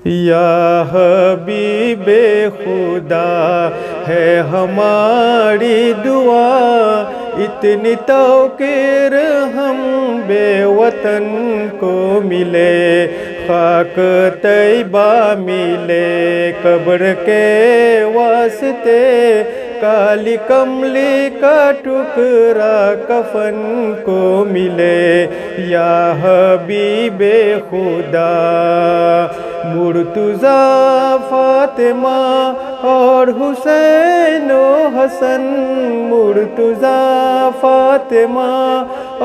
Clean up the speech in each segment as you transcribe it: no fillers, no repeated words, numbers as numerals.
یا حبیب خدا ہے ہماری دعا، اتنی توقیر ہم بے وطن کو ملے، خاک طیبہ ملے قبر کے واسطے، کالی کملی کا ٹکڑا کفن کو ملے، یا حبیب خدا۔ مرتضیٰ فاطمہ اور حسین و حسن، مرتضیٰ فاطمہ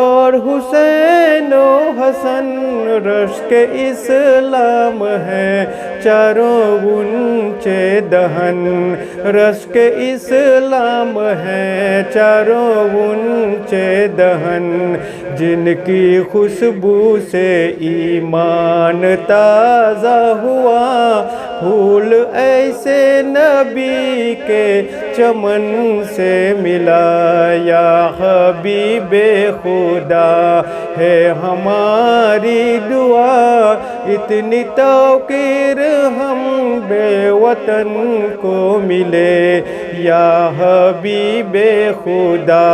اور حسین و حسن، رشک اسلام ہے چاروں اونچے دہن، رشک اسلام ہے چاروں اونچے دہن، جن کی خوشبو سے ایمان تازہ ہوا، پھول ایسے نبی کے چمن سے ملا، یا حبیب خدا ہے ہماری دعا، اتنی توقیر ہم بے وطن کو ملے، یا حبیب خدا۔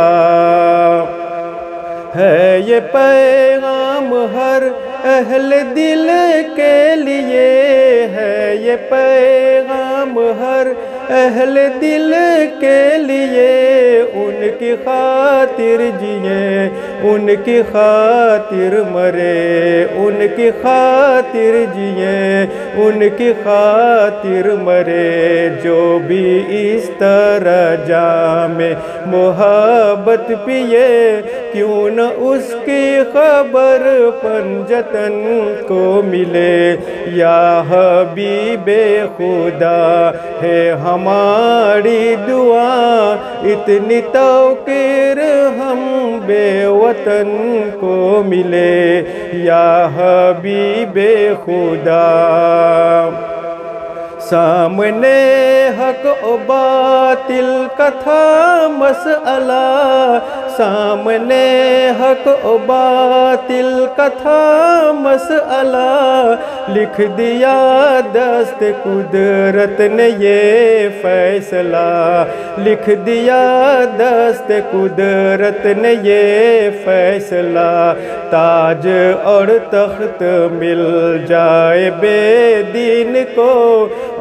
ہے یہ پیغام ہر اہل دل کے لیے، ہے یہ پیغام ہر اہل دل کے لیے، ان کی خاطر جئیں ان کی خاطر مرے، ان کی خاطر جئیں ان کی خاطر مرے، جو بھی اس طرح جام محبت پیے، کیوں نہ اس کی خبر پنجتن کو ملے، یا حبیب خدا ہے ہماری دعا، اتنی توقیر ہم بے وطن کو ملے، یا حبیب خدا۔ سامنے حق و باطل کا تھا مسئلہ، سامنے حق و باطل کا تھا مسئلہ، لکھ دیا دست قدرت نے یہ فیصلہ، لکھ دیا دست قدرت نے یہ فیصلہ، تاج اور تخت مل جائے بے دین کو،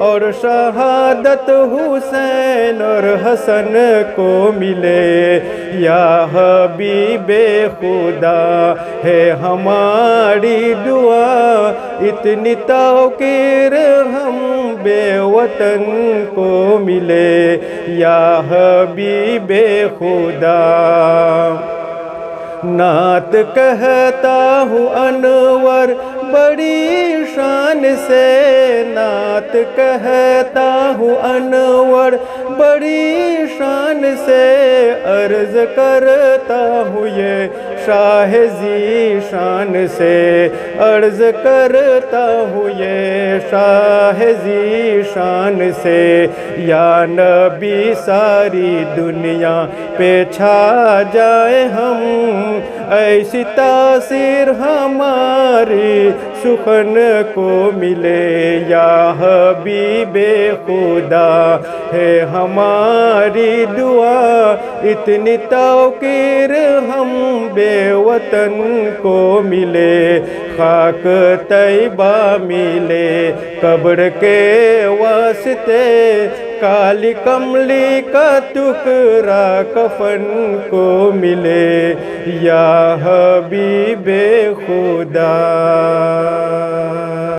اور شہادت حسین اور حسن کو ملے، یا حبیب خدا ہے ہماری دعا، اتنی توقیر ہم بے وطن کو ملے، یا حبیب خدا۔ نعت کہتا ہوں انور بڑی شان سے، نعت کہتا ہوں انور بڑی شان سے، عرض کرتا ہوں یہ شاہ ذی شان سے، عرض کرتا ہوں یہ شاہ ذی شان سے، یا نبی ساری دنیا پہ چھا جائے ہم، ایسی تاثیر ہماری سخن کو ملے، یا حبیب خدا ہے ہماری دعا، اتنی توقیر ہم بے وطن کو ملے، خاک طیبہ ملے قبر کے واسطے، کالی کملی کا ٹکڑا کفن کو ملے، یا حبیب خدا۔